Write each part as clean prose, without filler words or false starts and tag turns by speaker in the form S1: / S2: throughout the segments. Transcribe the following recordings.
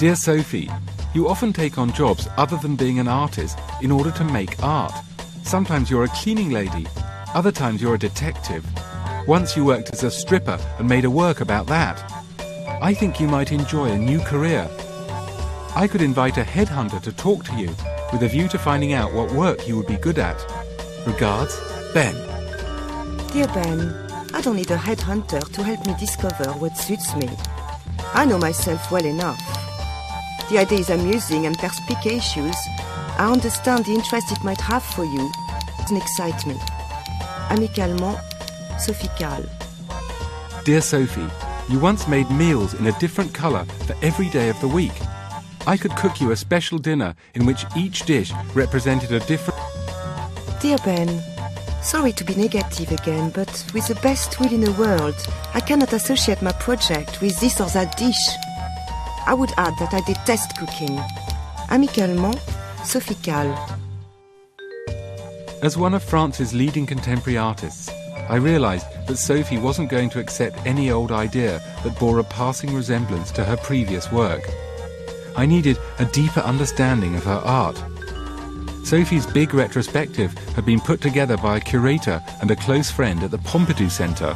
S1: Dear Sophie, you often take on jobs other than being an artist in order to make art. Sometimes you're a cleaning lady, other times you're a detective. Once you worked as a stripper and made a work about that. I think you might enjoy a new career. I could invite a headhunter to talk to you with a view to finding out what work you would be good at. Regards, Ben.
S2: Dear Ben, I don't need a headhunter to help me discover what suits me. I know myself well enough. The idea is amusing and perspicacious. I understand the interest it might have for you. It excites me. Amicalement, Sophie Calle.
S1: Dear Sophie, you once made meals in a different colour for every day of the week. I could cook you a special dinner in which each dish represented a different...
S2: Dear Ben, sorry to be negative again, but with the best will in the world, I cannot associate my project with this or that dish. I would add that I detest cooking. Amicalement, Sophie Calle.
S1: As one of France's leading contemporary artists, I realised that Sophie wasn't going to accept any old idea that bore a passing resemblance to her previous work. I needed a deeper understanding of her art. Sophie's big retrospective had been put together by a curator and a close friend at the Pompidou Centre.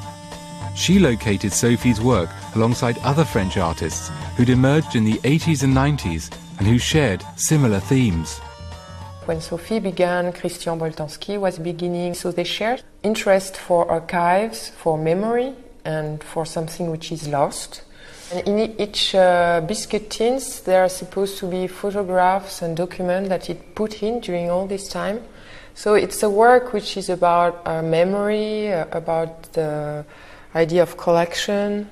S1: She located Sophie's work alongside other French artists who'd emerged in the 80s and 90s and who shared similar themes.
S3: When Sophie began, Christian Boltanski was beginning, so they shared interest for archives, for memory, and for something which is lost. And in each biscuit tins, there are supposed to be photographs and documents that it put in during all this time. So it's a work which is about memory, about the idea of collection,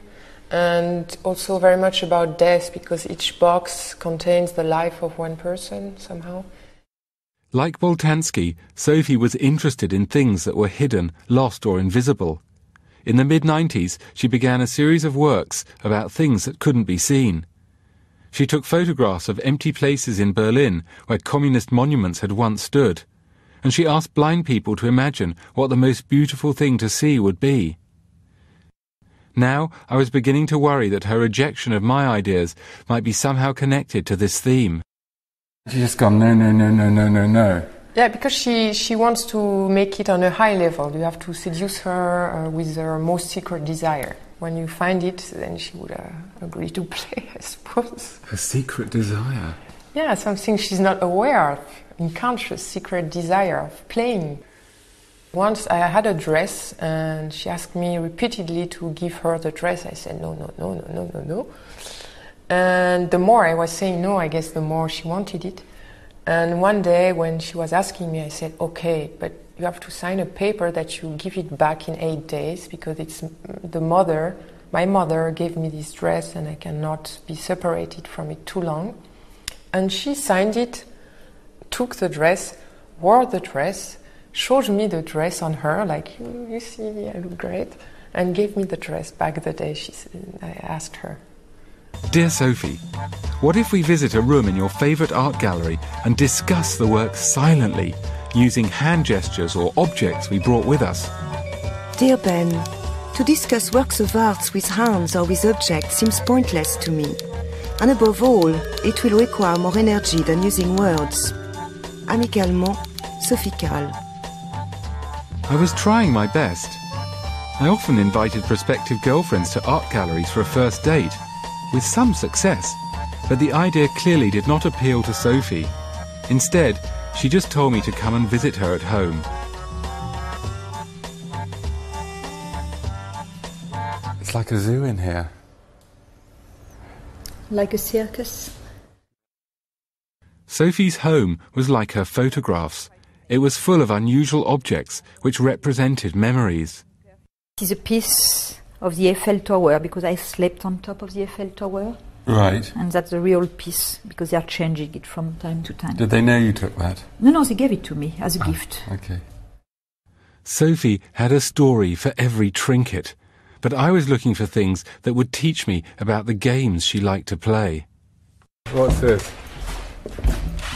S3: and also very much about death, because each box contains the life of one person somehow.
S1: Like Boltanski, Sophie was interested in things that were hidden, lost or invisible. In the mid-90s, she began a series of works about things that couldn't be seen. She took photographs of empty places in Berlin where communist monuments had once stood, and she asked blind people to imagine what the most beautiful thing to see would be. Now, I was beginning to worry that her rejection of my ideas might be somehow connected to this theme.
S4: She's just gone, no, no, no, no, no, no, no.
S3: Yeah, because she wants to make it on a high level. You have to seduce her with her most secret desire. When you find it, then she would agree to play, I suppose.
S4: Her secret desire?
S3: Yeah, something she's not aware of, unconscious secret desire of playing. Once I had a dress and she asked me repeatedly to give her the dress. I said no, no, no, no, no, no, no. And the more I was saying no, I guess the more she wanted it. And one day when she was asking me, I said, okay, but you have to sign a paper that you give it back in 8 days, because it's my mother gave me this dress and I cannot be separated from it too long. And she signed it, took the dress, wore the dress, showed me the dress on her, like, you see me, I look great, and gave me the dress back the day I asked her.
S1: Dear Sophie, what if we visit a room in your favourite art gallery and discuss the work silently, using hand gestures or objects we brought with us?
S2: Dear Ben, to discuss works of art with hands or with objects seems pointless to me. And above all, it will require more energy than using words. Amicalement, Sophie Calle.
S1: I was trying my best. I often invited prospective girlfriends to art galleries for a first date, with some success, but the idea clearly did not appeal to Sophie. Instead, she just told me to come and visit her at home.
S4: It's like a zoo in here.
S5: Like a circus.
S1: Sophie's home was like her photographs. It was full of unusual objects which represented memories.
S5: It is a piece of the Eiffel Tower, because I slept on top of the Eiffel Tower.
S4: Right.
S5: And that's the real piece, because they are changing it from time to time.
S4: Did they know you took that?
S5: No, they gave it to me as a gift.
S4: Okay.
S1: Sophie had a story for every trinket, but I was looking for things that would teach me about the games she liked to play.
S4: What's this?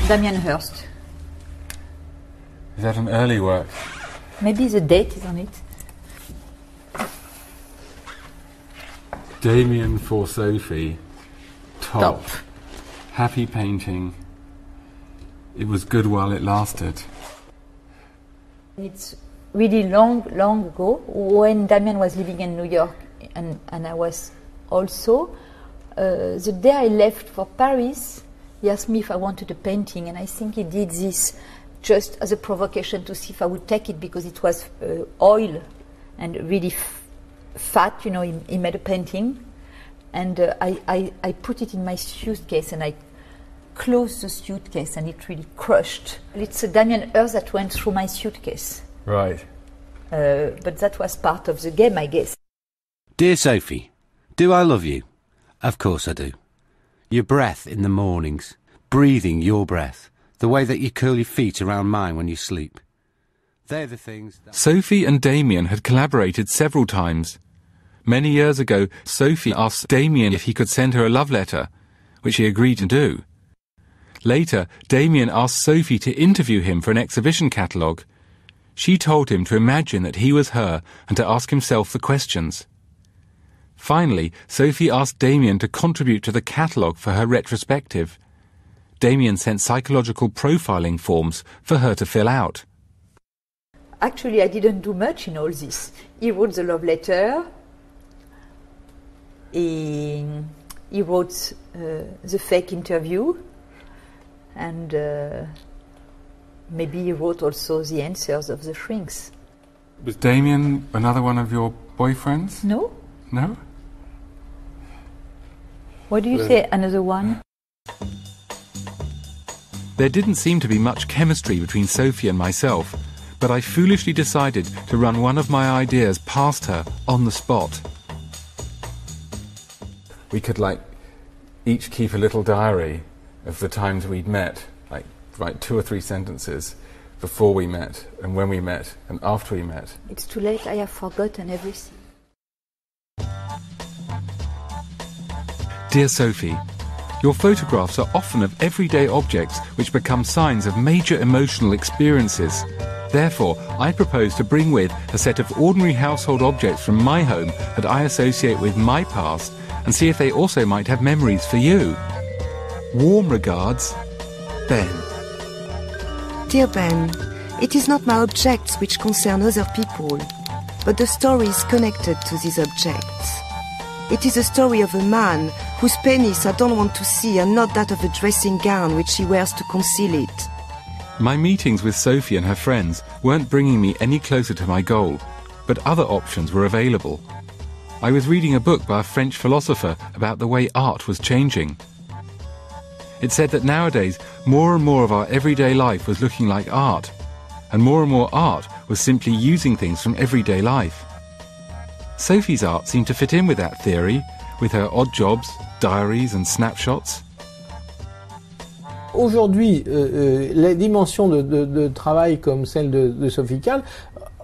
S5: Damien Hirst.
S4: Is that an early work?
S5: Maybe the date is on it.
S4: Damien for Sophie. Top. Happy painting. It was good while it lasted.
S5: It's really long ago, when Damien was living in New York and I was also, the day I left for Paris, he asked me if I wanted a painting, and I think he did this just as a provocation to see if I would take it, because it was oil and really fat, you know. He made a painting, and I put it in my suitcase, and I closed the suitcase, and it really crushed. It's a Damien Hirst that went through my suitcase.
S4: Right.
S5: But that was part of the game, I guess.
S6: Dear Sophie, do I love you? Of course I do. Your breath in the mornings, breathing your breath, the way that you curl your feet around mine when you sleep. They're the things that...
S1: Sophie and Damien had collaborated several times. Many years ago, Sophie asked Damien if he could send her a love letter, which he agreed to do. Later, Damien asked Sophie to interview him for an exhibition catalogue. She told him to imagine that he was her and to ask himself the questions. Finally, Sophie asked Damien to contribute to the catalogue for her retrospective. Damien sent psychological profiling forms for her to fill out.
S5: Actually, I didn't do much in all this. He wrote the love letter. He wrote the fake interview. And maybe he wrote also the answers of the shrinks.
S4: Was Damien another one of your boyfriends?
S5: No?
S4: No?
S5: What do you say, another one?
S1: There didn't seem to be much chemistry between Sophie and myself, but I foolishly decided to run one of my ideas past her on the spot.
S4: We could, each keep a little diary of the times we'd met, write 2 or 3 sentences before we met, and when we met, and after we met.
S5: It's too late, I have forgotten everything.
S1: Dear Sophie, your photographs are often of everyday objects which become signs of major emotional experiences. Therefore, I propose to bring with a set of ordinary household objects from my home that I associate with my past, and see if they also might have memories for you. Warm regards, Ben.
S2: Dear Ben, it is not my objects which concern other people, but the stories connected to these objects. It is a story of a man whose penis I don't want to see, and not that of a dressing gown which he wears to conceal it.
S1: My meetings with Sophie and her friends weren't bringing me any closer to my goal, but other options were available. I was reading a book by a French philosopher about the way art was changing. It said that nowadays more and more of our everyday life was looking like art, and more art was simply using things from everyday life. Sophie's art seemed to fit in with that theory, with her odd jobs, diaries and snapshots.
S7: Aujourd'hui, la dimension de travail comme celle de Sophie Calle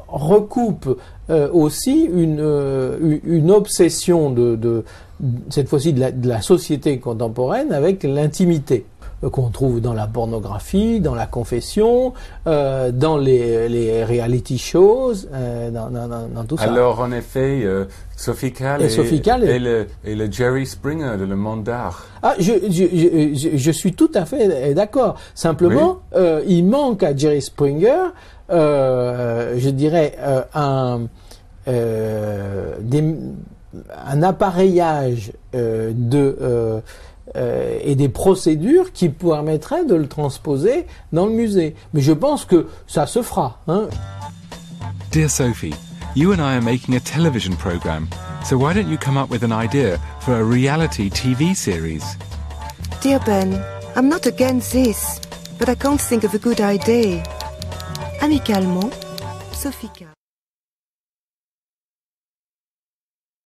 S7: recoupe aussi une obsession cette fois-ci de la société contemporaine avec l'intimité qu'on trouve dans la pornographie, dans la confession, dans les reality shows, dans tout ça.
S4: Alors en effet, Sophie Calle et le Jerry Springer de Le Monde d'Art.
S7: Ah, je suis tout à fait d'accord. Simplement, oui. Il manque à Jerry Springer, je dirais, un appareillage et des procédures qui permettraient de le transposer dans le musée. Mais je pense que ça se fera. Hein.
S1: Dear Sophie, you and I are making a television program, so why don't you come up with an idea for a reality TV series?
S2: Dear Ben, I'm not against this, but I can't think of a good idea. Amicalement, Sophie Calle.